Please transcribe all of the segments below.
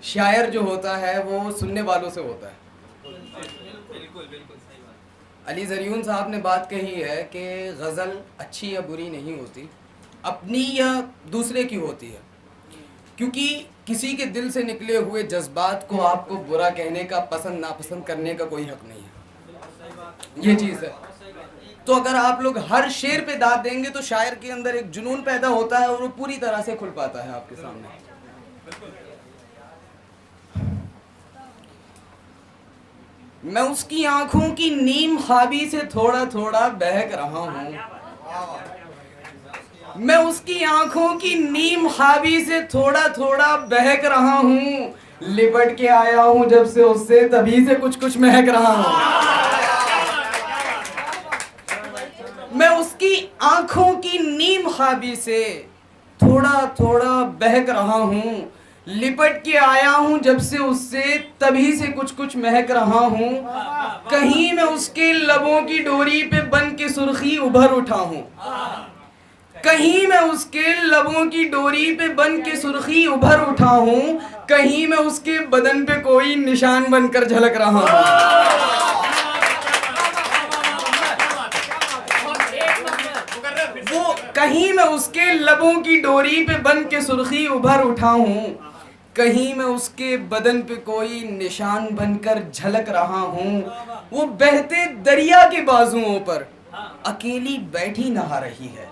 शायर जो होता है वो सुनने वालों से होता है। बिल्कुल बिल्कुल सही बात। अली ज़रियून साहब ने बात कही है कि गज़ल अच्छी या बुरी नहीं होती, अपनी या दूसरे की होती है, क्योंकि किसी के दिल से निकले हुए जज्बात को आपको बुरा कहने का, पसंद नापसंद करने का कोई हक नहीं है। ये चीज़ है। तो अगर आप लोग हर शेर पे दाद देंगे तो शायर के अंदर एक जुनून पैदा होता है और वो पूरी तरह से खुल पाता है आपके सामने। मैं उसकी आंखों की नीम ख्वाबी से थोड़ा थोड़ा बहक रहा हूँ, मैं उसकी आंखों की नीम ख्वाबी से थोड़ा थोड़ा बहक रहा हूँ, लिपट के आया हूँ जब से उससे तभी से कुछ कुछ महक रहा हूँ। मैं उसकी आंखों की नीम ख्वाबी से थोड़ा थोड़ा बहक रहा हूँ, लिपट के आया हूँ जब से उससे तभी से कुछ कुछ महक रहा हूँ। कहीं मैं उसके लबों की डोरी पे बन के सुर्खी उभर उठा हूँ, कहीं मैं उसके लबों की डोरी पे बन के सुर्खी उभर उठा हूँ, कहीं मैं उसके बदन पे कोई निशान बनकर झलक रहा हूँ। वो कहीं मैं उसके लबों की डोरी पे बन के सुर्खी उभर उठा हूँ, कहीं मैं उसके बदन पे कोई निशान बनकर झलक रहा हूँ। वो बहते दरिया के बाजुओं पर अकेली बैठी नहा रही है,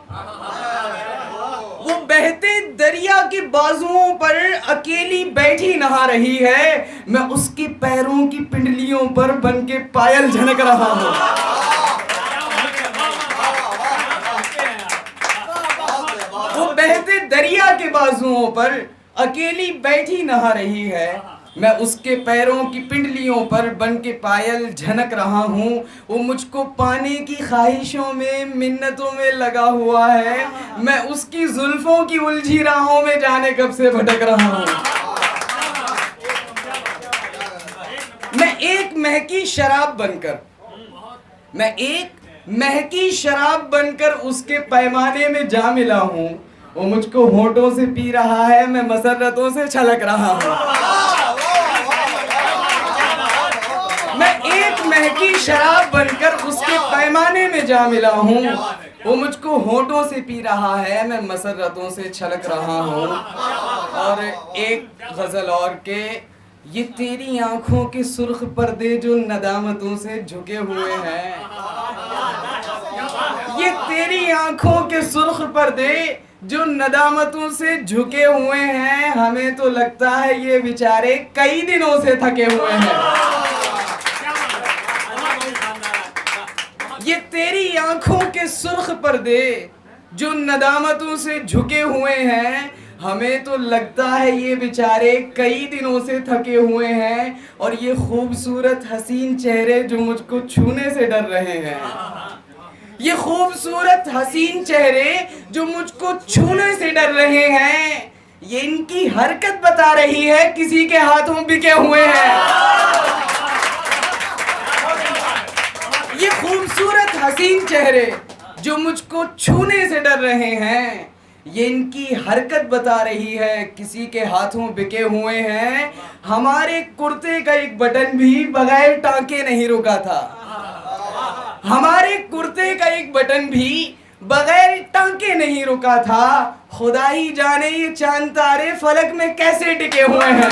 वो बहते दरिया के बाजुओं पर अकेली बैठी नहा रही है, मैं उसके पैरों की पिंडलियों पर बन के पायल झनक रहा हूँ। वो बहते दरिया के बाजुओं पर अकेली बैठी नहा रही है, मैं उसके पैरों की पिंडलियों पर बन के पायल झनक रहा हूँ। वो मुझको पाने की ख्वाहिशों में, मिन्नतों में लगा हुआ है, मैं उसकी जुल्फों की उलझी राहों में जाने कब से भटक रहा हूँ। मैं एक महकी शराब बनकर, मैं एक महकी शराब बनकर उसके पैमाने में जा मिला हूँ। वो मुझको होठों से पी रहा है, मैं मसरतों से छलक रहा हूँ। मैं एक महकी शराब बनकर उसके पैमाने में जा मिला हूँ। वो मुझको होठों से पी रहा है, मैं मसरतों से छलक रहा हूँ। और एक गजल और के, ये तेरी आंखों के सुर्ख पर्दे जो नदामतों से झुके हुए हैं, ये तेरी आंखों के सुर्ख पर्दे जो नदामतों से झुके हुए हैं, हमें तो लगता है ये बेचारे कई दिनों से थके हुए हैं। ये तेरी आंखों के सुर्ख पर्दे जो नदामतों से झुके हुए हैं, हमें तो लगता है ये बेचारे कई दिनों से थके हुए हैं। और ये खूबसूरत हसीन चेहरे जो मुझको छूने से डर रहे हैं, ये खूबसूरत हसीन चेहरे जो मुझको छूने से डर रहे हैं, ये इनकी हरकत बता रही है किसी के हाथों बिके हुए हैं। ये खूबसूरत हसीन चेहरे जो मुझको छूने से डर रहे हैं, ये इनकी हरकत बता रही है किसी के हाथों बिके हुए हैं। हमारे कुर्ते का एक बटन भी बगैर टांके नहीं रुका था, हमारे कुर्ते का एक बटन भी बगैर टांके नहीं रुका था। खुदा ही जाने ये चांद तारे फलक में कैसे टिके हुए हैं।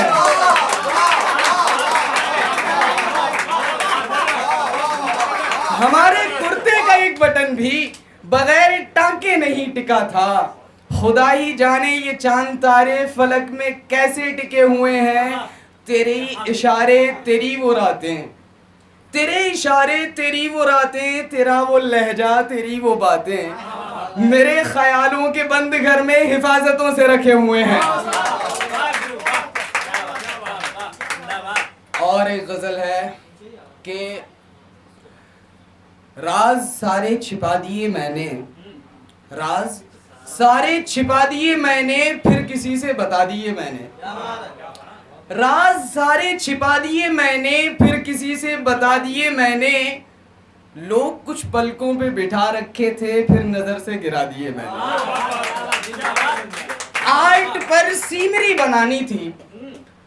हमारे कुर्ते का एक बटन भी बगैर टांके नहीं टिका था। खुदा ही जाने ये चांद तारे फलक में कैसे टिके हुए हैं। तेरे इशारे तेरी वो रातें, तेरे इशारे तेरी वो रातें, तेरा वो लहजा तेरी वो बातें, मेरे ख्यालों के बंद घर में हिफाजतों से रखे हुए हैं। और एक गजल है कि राज सारे छिपा दिए मैंने, राज सारे छिपा दिए मैंने, फिर किसी से बता दिए मैंने। राज सारे छिपा दिए मैंने, फिर किसी से बता दिए मैंने। लोग कुछ पलकों पे बिठा रखे थे, फिर नजर से गिरा दिए मैंने। आर्ट पर सीनरी बनानी थी,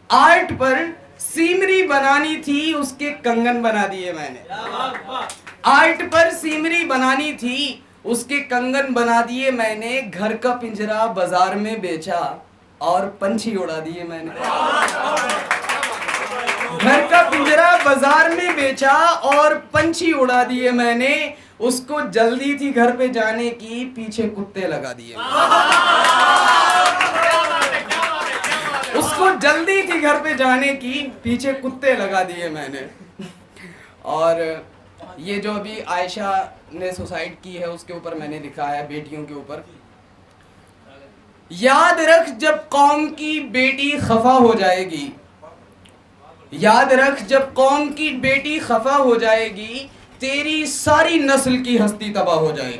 आर्ट पर सीमरी बनानी थी, उसके कंगन बना दिए मैंने। आर्ट पर सीमरी बनानी थी, उसके कंगन बना दिए मैंने। घर का पिंजरा बाजार में बेचा और पंछी उड़ा दिए मैंने। घर का पिंजरा बाजार में बेचा और पंछी उड़ा दिए मैंने। उसको जल्दी थी घर पे जाने की, पीछे कुत्ते लगा दिए। उसको जल्दी थी घर पे जाने की, पीछे कुत्ते लगा दिए मैंने। और ये जो अभी आयशा ने सुसाइड की है, उसके ऊपर मैंने लिखा है, बेटियों के ऊपर। याद रख जब कौम की बेटी खफा हो जाएगी, याद रख जब कौम की बेटी खफा हो जाएगी, तेरी सारी नस्ल की हस्ती तबाह हो जाएगी।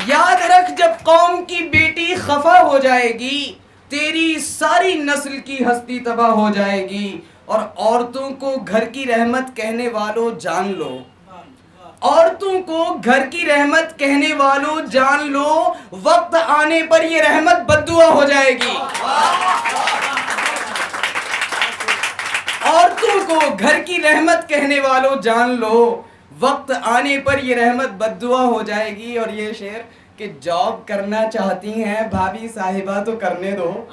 याद रख जब कौम की बेटी खफा हो जाएगी, तेरी सारी नस्ल की हस्ती तबाह हो जाएगी। और औरतों को घर की रहमत कहने वालों जान लो, औरतों को घर की रहमत कहने वालों जान लो, वक्त आने पर ये रहमत बद्दुआ हो जाएगी। औरतों को घर की रहमत कहने वालों जान लो, वक्त आने पर ये रहमत बद्दुआ हो जाएगी। और ये शेर कि जॉब करना चाहती हैं भाभी साहिबा तो करने दो,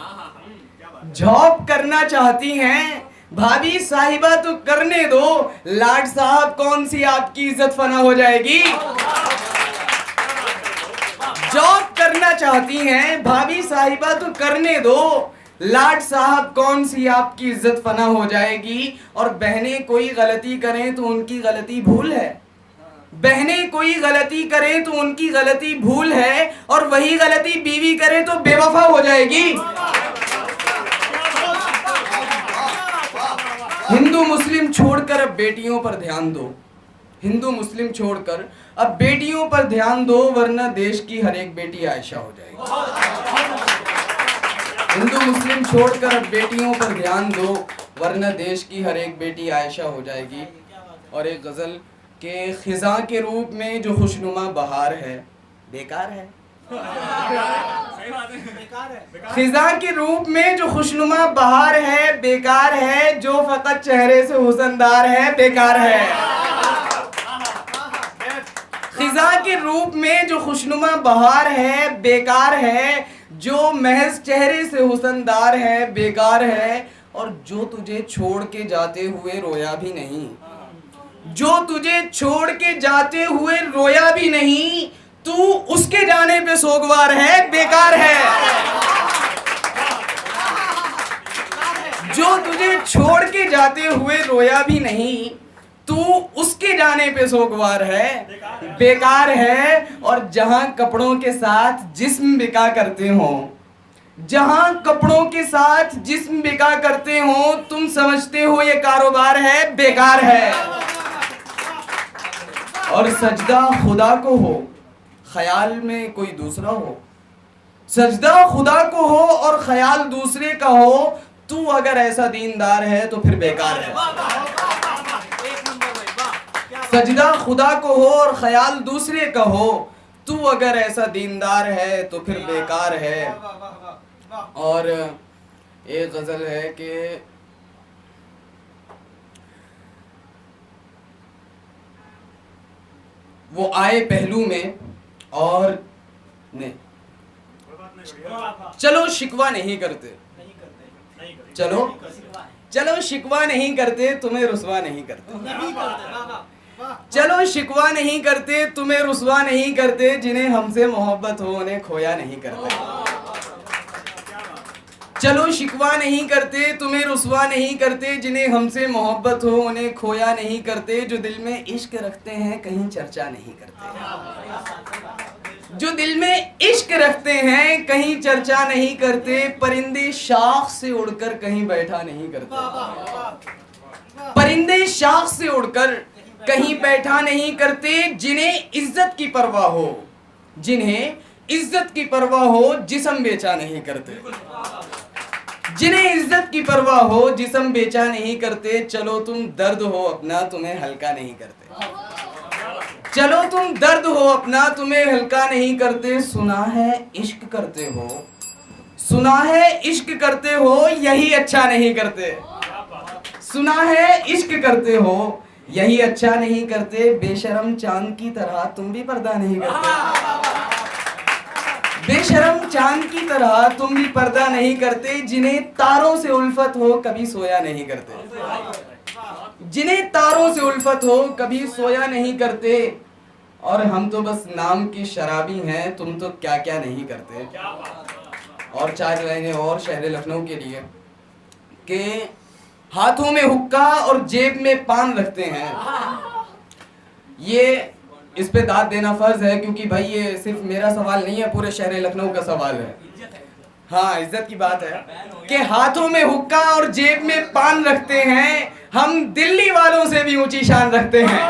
जॉब करना चाहती हैं भाभी साहिबा तो करने दो, लाड साहब कौन सी आपकी इज्जत फना हो जाएगी। जॉब करना चाहती हैं भाभी साहिबा तो करने दो, लाड साहब कौन सी आपकी इज्जत फना हो जाएगी। और बहनें कोई गलती करें तो उनकी गलती भूल है, बहनें कोई गलती करें तो उनकी गलती भूल है, और वही गलती बीवी करे तो बेवफा हो जाएगी। हिंदू मुस्लिम छोड़कर अब बेटियों पर ध्यान दो, हिंदू मुस्लिम छोड़कर अब बेटियों पर ध्यान दो, वरना देश की हर एक बेटी आयशा हो जाएगी। हिंदू मुस्लिम छोड़कर अब बेटियों पर ध्यान दो, वरना देश की हर एक बेटी आयशा हो जाएगी। और एक गजल के खिजा के रूप में जो खुशनुमा बहार है बेकार है, खिजा के रूप में जो खुशनुमा बहार है बेकार है, जो फकत चेहरे से हुस्नदार है बेकार है। खिजा के रूप में जो खुशनुमा बहार है बेकार है, जो महज चेहरे से हुस्नदार है बेकार है। और जो तुझे छोड़ के जाते हुए रोया भी नहीं, जो तुझे छोड़ के जाते हुए रोया भी नहीं, तू उसके जाने पे सोगवार है बेकार है। जो तुझे छोड़ के जाते हुए रोया भी नहीं, तू उसके जाने पे सोगवार है बेकार है। और जहां कपड़ों के साथ जिस्म बिका करते हो, जहां कपड़ों के साथ जिस्म बिका करते हो, तुम समझते हो ये कारोबार है बेकार है। और सजदा खुदा को हो, ख्याल में कोई दूसरा हो, सजदा खुदा को हो और ख्याल दूसरे का हो, तू अगर ऐसा दीनदार है तो फिर बेकार है। सजदा खुदा को हो और ख्याल दूसरे का हो, तू अगर ऐसा दीनदार है तो फिर बेकार है। और एक गजल है कि वो आए पहलू में और नहीं, चलो शिकवा नहीं करते, चलो शिकवा नहीं करते, तुम्हें रुसवा नहीं करते। चलो शिकवा नहीं करते, तुम्हें रुसवा नहीं करते, जिन्हें हमसे मोहब्बत हो उन्हें खोया नहीं करते। चलो शिकवा नहीं करते, तुम्हें रुसवा नहीं करते, जिन्हें हमसे मोहब्बत हो उन्हें खोया नहीं करते। जो दिल में इश्क रखते हैं कहीं चर्चा नहीं करते, जो दिल में इश्क रखते हैं कहीं चर्चा नहीं करते। परिंदे शाख से उड़कर कहीं बैठा नहीं करते, परिंदे शाख से उड़कर कहीं बैठा नहीं करते। जिन्हें इज्जत की परवाह हो, जिन्हें इज्जत की परवाह हो, जिस्म बेचा नहीं करते। जिन्हें इज्जत की परवाह हो, जिस्म बेचा नहीं करते। चलो तुम दर्द हो अपना, तुम्हें हल्का नहीं करते। चलो तुम दर्द हो अपना, तुम्हें हल्का नहीं करते। सुना है इश्क करते हो, सुना है इश्क करते हो यही अच्छा नहीं करते, सुना है इश्क करते हो यही अच्छा नहीं करते, बेशरम चांद की तरह तुम भी पर्दा नहीं करते, बेशरम चांद की तरह तुम भी पर्दा नहीं करते, जिन्हें तारों से उल्फत हो कभी सोया नहीं करते, जिन्हें तारों से उल्फत हो कभी सोया नहीं करते, और हम तो बस नाम की शराबी हैं, तुम तो क्या क्या नहीं करते। और 4 लाइनें और शहर लखनऊ के लिए कि हाथों में हुक्का और जेब में पान रखते हैं। ये इस पे दाद देना फर्ज है, क्योंकि भाई ये सिर्फ मेरा सवाल नहीं है, पूरे शहर लखनऊ का सवाल है। हाँ, इज्जत की बात है कि हाथों में हुक्का और जेब में पान रखते हैं, हम दिल्ली वालों से भी ऊंची शान रखते हैं।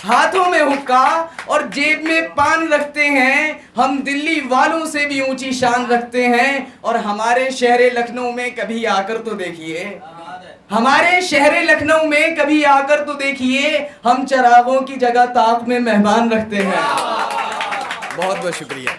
हाथों में हुक्का और जेब में पान रखते हैं, हम दिल्ली वालों से भी ऊंची शान रखते हैं। और हमारे शहर लखनऊ में कभी आकर तो देखिए, हमारे शहर लखनऊ में कभी आकर तो देखिए, हम चरागों की जगह ताक में मेहमान रखते हैं। बहुत बहुत शुक्रिया।